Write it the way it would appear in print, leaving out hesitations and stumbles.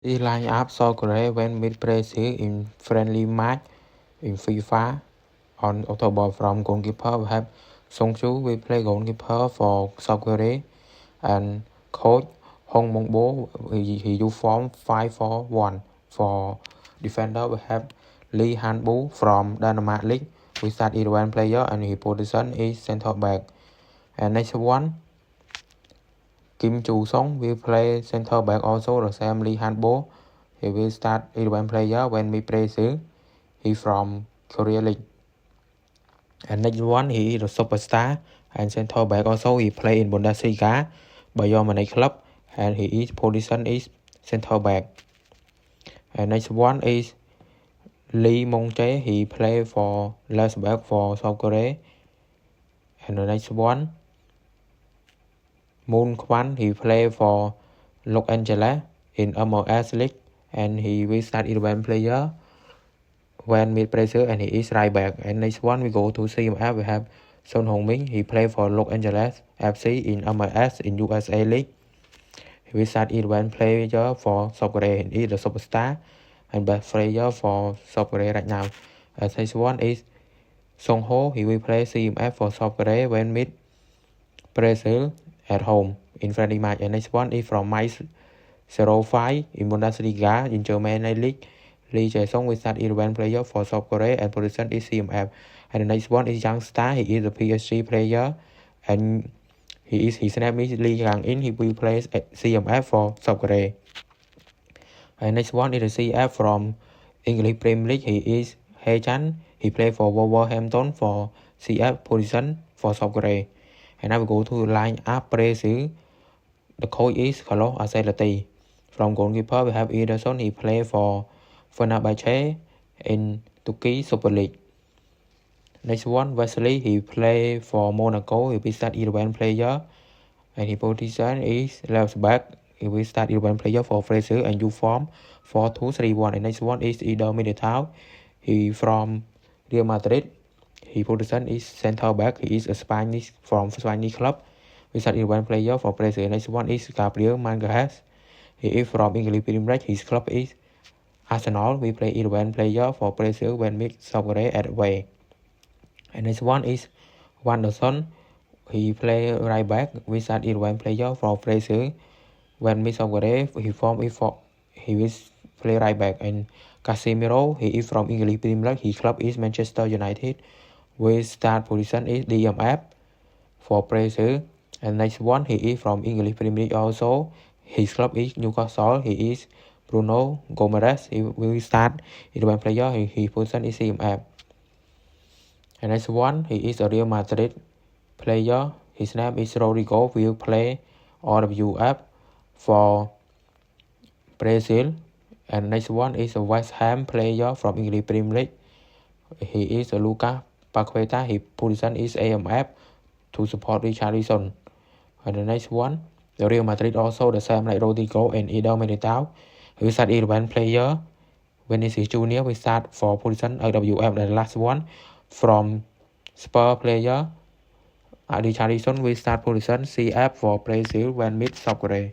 He line up South Korea when mid Brazil in friendly match in FIFA on October from goalkeeper. We have Song Chu, we play goalkeeper for South Korea, and coach Hong Mong Bo, he do form 5-4-1 for defender. We have Lee Han Bu from Dynamite League. We start 11 player and his position is center back. And next one, Kim Chu Song will play center back also the same Lee Han Bo. He will start 11 player when we play Brazil. He from Korea League. And next one, he is a superstar and center back also. He play in Bundesliga, Bayern Munich club, and his position is center back. And next one is Lee Mong Jae. He play for left back for South Korea. And the next one, Moon Kwan. He play for Los Angeles in MLS League, and he will start 11 player when mid Brazil, and he is right back. And next one, we go to CMF. We have Son Hong Min. He play for Los Angeles FC in MLS in USA League. He will start 11 player for South Korea. He is the superstar and best player for South Korea right now. And next one is Song Ho. He will play CMF for South Korea when mid Brazil at home in friendly match. And next one is from Mainz 05 in Bundesliga in Germany League. Lee Jae-sung will start 11 player for South Korea and position is CMF. And the next one is Young Star. He is a PSG player and his name is Lee Gang-in. He will play at CMF for South Korea. And next one is the CF from English Premier League. He is Hae Chan. He play for Wolverhampton for CF position for South Korea. And now we go to line up Brazil. The coach is Carlos Ancelotti. From goalkeeper we have Ederson. He play for Fenerbahce in Turkey Super League. Next one, Wesley. He play for Monaco. He will start 11 player, and his position is left back. He will start 11 player for Brazil and you form 4-2-3-1. And next one is Eder Militao. He from Real Madrid. His position is center back. He is a Spanish from Spanish club. We start 11 player for Brazil. Next one is Gabriel Magalhaes. He is from English Premier League. His club is Arsenal. We play 11 player for Brazil when meet South Korea at away. And next one is Wanderson. He play right back. We start 11 player for Brazil when meet South Korea. He will play right back. And Casemiro. He is from English Premier League. His club is Manchester United. We start position is DMF for Brazil. And next one, he is from English Premier League also. His club is Newcastle. He is Bruno Gomes. He will start 11 player. His position is CMF. And next one, he is a Real Madrid player. His name is Rodrigo. Will play RWF for Brazil. And next one is a West Ham player from English Premier League. He is Lucas Paqueta. His position is AMF to support Richarlison. And the next one, the Real Madrid also the same like Rodrigo and Eder Militao. We start 11 player. Vinicius Junior we start for position AWF. The last one from Spurs player Richarlison we start position CF for Brazil when meet South Korea.